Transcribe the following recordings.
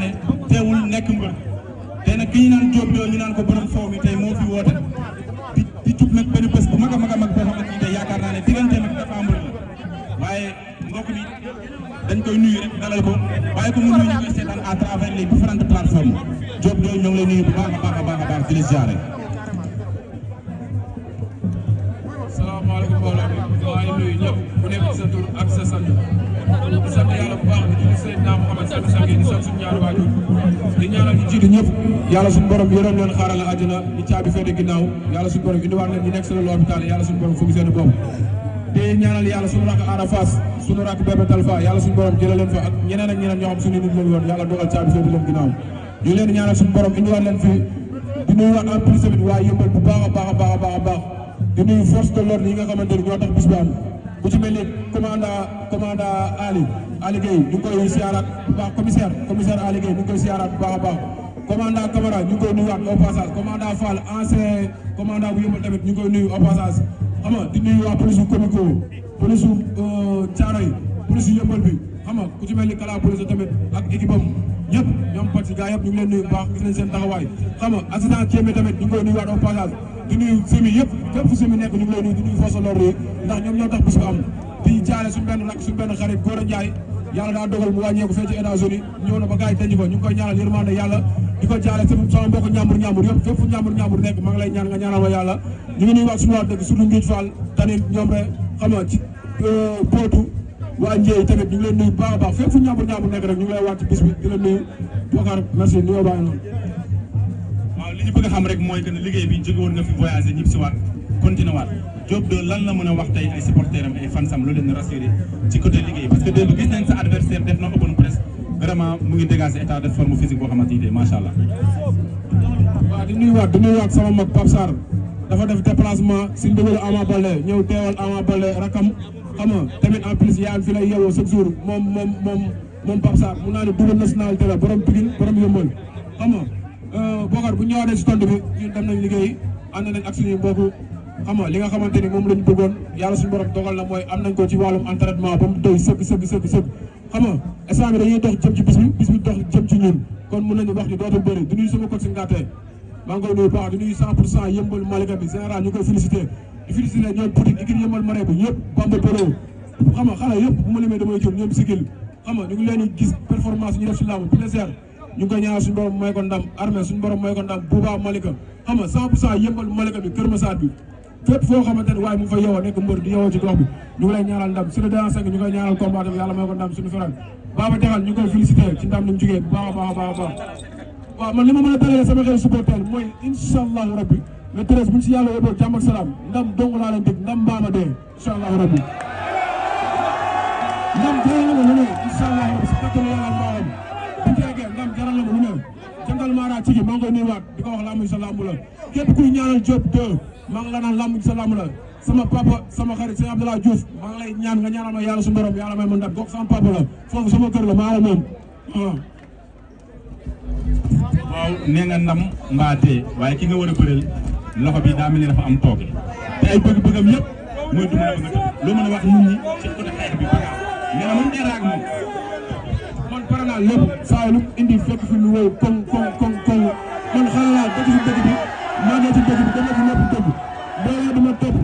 ne teewul nekk mbër te nag ki ñu naan Diop ñu naan ko borom foofu mi tey moo fi woote di jub nag benn bés bu mag a mag a mag boo xamante ni tey yaakaar naa ne diggante nag dafa mbër la waaye mbokk mi dañ koy nuyu rek dalal ko waaye ko mu nuyu ñu koy seetaan à travers les différentes plateformes Diop ñoo ngi lay nuyu bu baax a baax a baax a baax di la ziare. salaamaaleykum mbooloo mi maa ngi nuyu ñëpp ku nekk sa tur ak sa sant di sant yàlla bu baax di julli Seydina Muhammad sallallahu alayhi wa sallam di sant suñu ñaari waajur di ñaanal ñu jiitu ñëpp yàlla suñu borom yërëm leen xaaral àjjana di caabi féete ginnaaw yàlla suñu borom indiwaat leen ñu nekk seen l'hôpital yàlla suñu borom fukki seen bopp di ñaanal yàlla suñu rakk Ada Fass suñu rakk Bébé Talfa yàlla suñu borom jëlee leen fa ak ñeneen ak ñeneen ñoo xam suñu nit lañu woon yàlla dogal caabi féete leen ginnaaw ñu leen ñaanal suñu borom indiwaat leen fi di nuyuwaat en plus tamit waa Yëmbal bu baax a baax a baax a baax a baax di nuyu force de l'ordre yi nga xamante ni ñoo tax bis bi am bu ci mel ni commandant Ali Gueye ñu ngi koy siyaaraat bu baax commissaire Ali Gueye ñu ngi koy siyaaraat bu baax a baax commandant Camara ñu ngi koy nuyuwaat au passage commandant Fall ancien commandant bu Yëmbal tamit ñu ngi koy nuyu au passage xam nga di nuyu waa police comico police Thiaroye police Yëmbal bi xam nga ku ci mel ni kala police tamit ak équipe am ñëpp ñoom pat si gars yëpp ñu ngi leen nuyu bu baax gis nañ seen taxawaay xam nga accident Thiémé tamit ñu ngi koy nuyuwaat au passage di nuyu semi yëpp fépp fu semi nekk ñu ngi lay nuyu di nuyu force de l'ordre yi ndax ñoom ñoo tax bis bu am di jaale suñu benn rakk suñu benn xarit Gora Ndiaye yàlla daa dogal mu wàññeeku fee ci États-Unis ñëw na ba gars yi denc ko ñu ngi koy ñaanal yërmande yàlla di ko jaale sama mbokk ñàmbur yëpp fépp fu ñàmbur nekk maa ngi lay ñaan nga ñaanal ma yàlla ñu ngi nuyu waat suñu waa dëkk surtout Ngij Fall tamit ñoom rek xam nga ci pootu waa Ndiaye tamit ñu ngi leen nuyu baax a baax fépp fu ñàmbur nekk rek ñu ngi lay waat ci bis bi di la nuyu Bokar merci ni bàyyi noonu waaw li ñu bëgg a xam rek mooy que ne liggéey bi jóge woon nga fi voyagé ñëpp si waat continué waat Diop de lan la mën a wax tey ay supporters am ay fansam lu leen rassuré ci côté liggéey parce que démb gis nañ sa adversaire def na open press vraiment mu ngi dégager état de forme physique boo xamante ni macha allah. waaw di nuyuwaat sama mag Pape Sarr dafa def déplacement si ndigalu Ama Baldé ñëw teewal Ama Baldé rakam xam nga tamit en plus yaa fi lay yeewoo chaque jour moom Pape Sarr mun naa ne double nationalité la borom Pikine borom Yëmbal xam nga Bokar bu ñëwaatee si tontu bi ñun dem nañ liggéey ànd nañ ak suñuy mbokk xam nga li nga xamante ni moom lañ bëggoon yàlla suñu borom dogal na mooy am nañ ko ci wàllum entraînement ba mu doy sëgg xam nga instant bi dañuy dox jëm ci bis bi dox jëm ci ñun kon mun nañu wax ni dootul bëri di nuyu sama coach si Ngaté maa ngi koy nuyu baax di nuyu 100% Yëmbal Malika bi général ñu koy félicité di félicité ñoom Poutine équipe Yëmbal Maré bi ñëpp Bamba Polo xam nga xale yëpp bu ma limee damay jël ñoom Sigil xam nga ñu ngi leen di gis performance ñu def si làmb plaisir ñu ngi koy ñaanal suñu borom may ko ndam armée suñu borom may ko ndam Bouba Malika xam nga 100% Yëmbal Malika bi Kër Massar bi fépp foo xamante ne waaye mu fa yeewoo nekk mbër di yeewoo ci gox bi ñu ngi lay ñaanal ndam sur le terrain ñu koy ñaanal combat bi yàlla may ko ndam suñu frère Baba Jaxal ñu koy félicité ci ndam ni mu jógee bu baax a baax a baax waaw man li ma mën a dalalee sama xel supporter mooy incha allahu rabbi le 13 bu ñu si yàlla yóbboo jàmm ak salaam ndam dong laa leen dégg ndam mbaama dee incha allahu rabbi ndam jaral na ma lu ne incha allahu rabbi si kattanu yàlla mbaawam bu jeegee ndam jaral na ma lu ne jëndal maara ci gi maa ngi koy nuyuwaat di ko wax lamb sa lamb la képp kuy ñaanal Diop 2 maa ngi la naan lamb sa lamb la sama papa sama xarit sëñ Abdoulaye Diouf maa ngi lay ñaan nga ñaanal ma yàlla su borom yàlla may ma ndam gox sama papa la foofu sama kër la maa la moom waaw nee nga ndam mbaa tee waaye ki nga war a bëreel loxo bi daa mel ni dafa am tooke te ay bëgg-bëggam yëpp mooy du mën a bëgg a loo mën a wax nit ñi ci côté xeex bi bagaar nee na moom dee raag moom man pare naa lépp saa lu indi fekk fi lu wéy koŋ man xale laa dëkk si dëkk bi maa ngi ci dëkk bi dama ci lépp dëgg mbooloo dama topp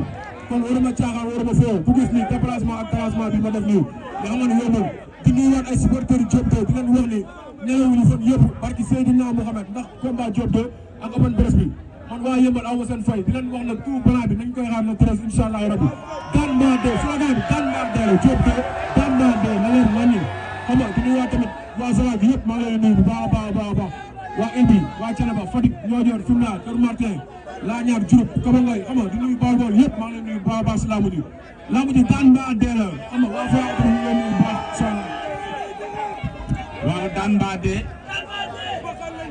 kon waruma caaxaan waruma foo bu gis nii déplacement ak déplacement bi ma def nii nga xam ne yombul di nuyuwaat ay supporters Diop 2 di leen wax ni nelawuñu fan yëpp barki Seydina Mohamed ndax combat Diop 2 ak open press bi man waa Yëmbal aw ma seen fay di leen wax nag tout blanc bi nañ koy xaar le 13 incha allah rabbi daan maa dee slogan bi daan maa dee la Diop 2 daan maa dee na leen man ni xam nga di nuyuwaat tamit waa Salaam bi yëpp maa ngi leen nuyu bu baax a baax a baax waa Indi waa Thiénaba Fatick Niodior Fimela Kër Martin Laañaar Diouroup Kabangay xam nga di nuyu Bawol yëpp maa ngi leen nuyu bu baax a baax si laamu ji daan maa dee la xam nga waa Fara ñu leen nuyu bu baax incha allah waaw daan mbaa dee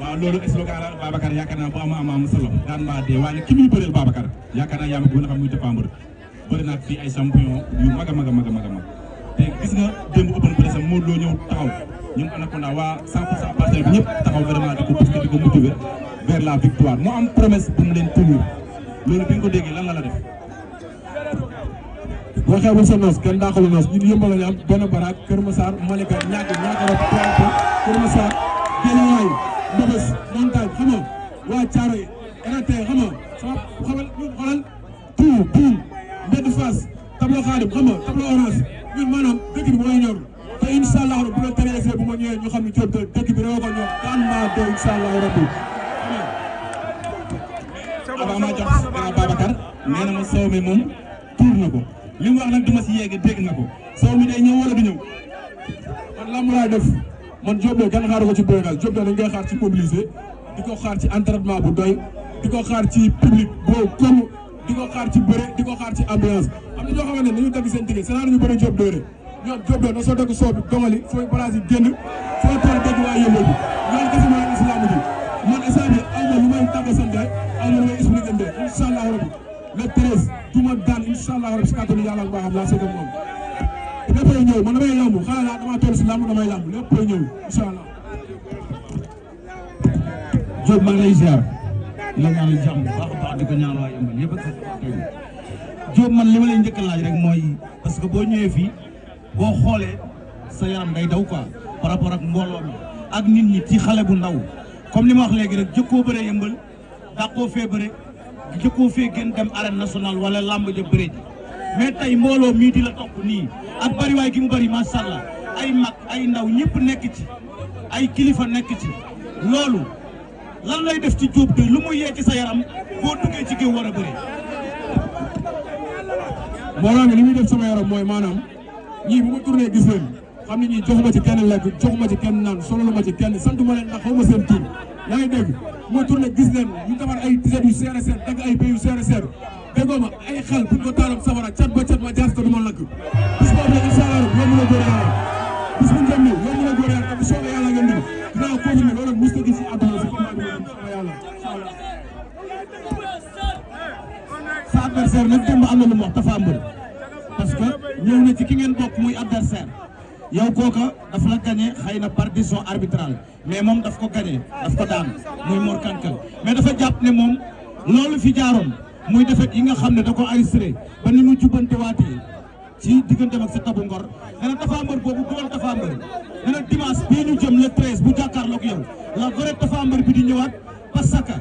waaw loolu slogan la Babacar yaakaar naa bu am solo daan mbaa dee waaye nag ki muy bëreel Babacar yaakaar naa yaa ma gën a xam muy défendre bëri naa fii ay champion yu mag a mag te gis nga démb open press am Modou Lo ñëw taxaw ñoom Anaconda waa 100% parcelle bi ñëpp taxaw vraiment di ko poussé di ko motiver vers la victoire moo am promesse bu mu leen tenir loolu bi nga ko déggee lan la def. boo xeebul sa noos kenn daaxalu noos ñun Yëmbal lañu am benn baraak Kër Massar Malika ñàkk rek Pointe Kër Massar Guédiawaye Mbëbës Montagne xam nga waa Thiaroye RAT xam nga sama xamal ñun xoolal tout mbedd Fass tableau Khadim xam nga tableau orange ñun maanaam dëkk bi mooy ñor te incha allah bu la teree bu ma ñëwee ñu xam ne Diop dëkk bi réew ko ñor daan maa doy incha allah rabbi. avant ma jox Babacar nee na ma soow mi moom tuur na ko li mu wax nag du ma si yegg dégg na ko soow mi day ñëw wala du ñëw. man lamb laay def man Diop de kenn xaaru ko ci béykat Diop de dañ koy xaar ci mobilisé di ko xaar ci entraînement bu doy di ko xaar ci public boo comme di ko xaar ci bëre di ko xaar ci ambiance am na ñoo xamante ne dañu dagg seen tigé c'est ñu bëri Diop de ñoom Diop de na soo dëkk soo bi dogali fooy place yi génn foo tool dëgg waa yëngal bi loolu kese moo leen islam ji man instant bi aw ma lu may tàgg sante aw ma lu may expliqué nde incha allah rabbi le 13 du ma daan incha allah rabbi si kàttanu yàlla bu baax laa seetlu moom léppay ñëw man damay lamb xanaa laa damaa toll si lamb damay lamb léppay ñëw incha allah. Diop maa ngi lay ziar la ñaanal jàmm bu baax a baax di ko ñaan waa Yeumbeul yëpp ak Diop man li ma lay njëkk a laaj rek mooy parce que boo ñëwee fii boo xoolee sa yaram day daw quoi par rapport ak mbooloo mi ak nit ñi ci xale bu ndaw comme li ma wax léegi rek jëkkoo bëre Yeumbeul dàqoo fee bëre jëkkoo fee gën dem arène nationale wala lamb ja bëre ji mais tey mbooloo mii di la topp nii ak bariwaay gi mu bari macha allah ay mag ay ndaw ñëpp nekk ci ay kilifa nekk ci loolu lan lay def ci Diop de lu mu yee ci sa yaram boo duggee ci géew war a bëri. mbooloo mi li muy def sama yaram mooy maanaam ñii bu ma tourné gis leen xam ne ñii joxuma ci kenn lekk joxuma ci kenn naan solo ma ci kenn santuma leen ndax xaw ma seen tur yaa ngi dégg bu ma tourné gis leen ñu defar ay tiset yu seer a seer dagg ay béy yu seer a seer déggoo ma ay xel buñ ko taalam safara cat ba cat ma jaar te du ma lakk bis boobu nag incha allah yomb na góor yàlla bis bu njëm ni yomb na góor yàlla te bu soobee yàlla ngeen dugg dinaa confirmer loolu mos ko gis si àdduna si combat bi yàlla sa adversaire nag démb am na lu mu wax dafa mbër parce que ñëw na ci ki ngeen bokk muy adversaire yow kooka daf la gagné xëy na par décision arbitrale mais moom daf ko gagné daf ko daan muy Mor Kankal mais dafa jàpp ne moom loolu fi jaaroon muy defet yi nga xam ne da ko enregistré ba ni mu jubbante waatee ci digganteem ak sa tabu ngor nee na Tapha Mbeur boobu dugal Tapha Mbeur nee na dimanche bii ñu jëm le 13 bu jàkkaarloog yow la vrai Tapha Mbeur bi di ñëwaat parce que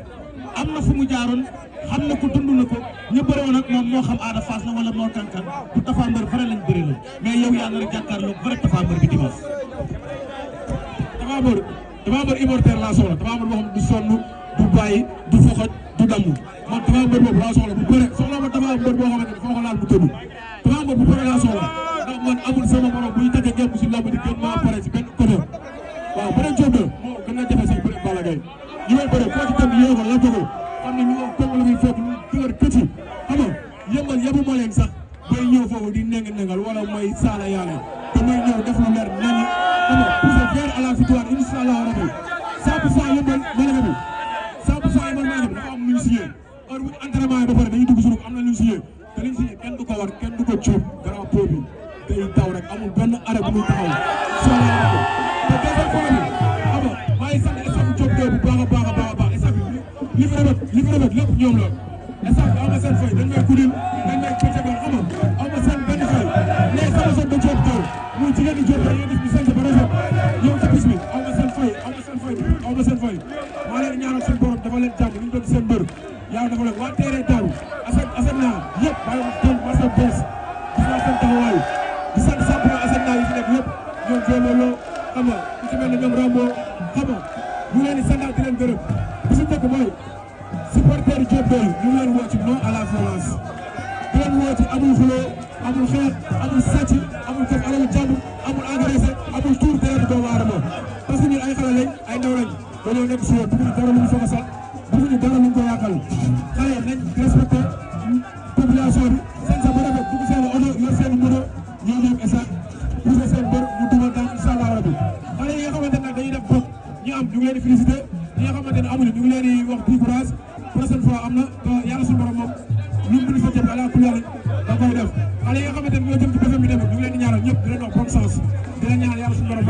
am na fu mu jaaroon xam na ko dund na ko ñu bëre woon ak moom moo xam Ada Fass la wala Mor Kankal bu Tapha Mbeur vrai lañ bëri la mais yow yaa ngi jàkkaarloog vrai Tapha Mbeur bi dimanche. Tapha Mbeur immortel laa soxla Tapha Mbeur boo xam du sonn du bàyyi du foxoj du damm man Tapha Mbeur boobu laa soxla bu bëre soxla ma Tapha Mbeur boo xamante ne foo ko laal mu tëdd Tapha Mbeur bu bëre laa soxla ndax man amul sama morom buy tëgg gémm si lamb di gën maa pare si benn côté waaw beneen Diop de moo gën a jafe sax bëre Balla Gaye ñi may bëre koo ci dem yéego la jógoo xam ne ñu ko kong la muy fekk lu dëgër këcci xam nga Yeumbeul yebu ma leen sax bay ñëw foofu di nengal wala may saala yaale te may ñëw def lu leer nañu xam nga pousser vers à la victoire incha allah rabbi 100% Yeumbeul Malika bi 100% Yeumbeul Malika bi dafa am lu ñu signé heure bu entraînement yi ba pare dañuy dugg suñu am na lu ñu signé te li ñu signé kenn du ko war kenn du ko cuub grand pot bi day taw rek amul benn arrêt bu muy taxaw incha allah rabbi te deuxième fois bi xam nga maa ngi sant staff Diop de bu baax a baax a baax a baax staff li fi rafet lépp ñoom la staff bi am na seen fay dañ may kudil dañ may pëccëgal xam nga am na seen benn fay mais sama son de Diop de muy jigéen di Diop de yéen def bi sant ba rafet yow ci bis bi am na seen fay maa leen ñaanal seen borom dafa leen jàmm ñu doon seen mbër yàlla dafa leen waa teere daaru asen naa yëpp bàyyi ma jël marché bees gis naa seen taxawaay di sant champion asen naa yi fi nekk yëpp ñoom Jololo xam nga ku ci mel ne ñoom Rambo xam nga ñu leen di santaat di leen gërëm bi si dëkk mooy supporter Diop de ñu ngi leen woo ci non à la violence di leen woo ci amul xuloo amul xeex amul sàcc amul këf alalu jàmbur amul agressé amul tuur deret doomu aadama parce que ñun ay xale lañ ay ndaw lañ dañoo nekk si yoon bëgguñu dara lu ñu foog a sal bëgguñu dara lu ñu ko yàqal xale nañ respecté population bi seen sa ba rafet dugg seen oto yor seen moto ñoo ñëw esat poussé seen bër ñu duma daan incha allah rabbi xale yi nga xamante ne dañuy def bopp ñu am ñu ngi leen di félicité ñi nga xamante ne amuñu ñu ngi leen di wax bon courage prochaine fois am na yàlla suñu borom moom lu mu mën sa jëm ala kulli yàlla da koy def xale yi nga xamante ne ñoo jëm ci bésam bi tamit ñu ngi leen di ñaanal ñëpp di leen wax bonne chance di leen ñaanal yàlla suñu borom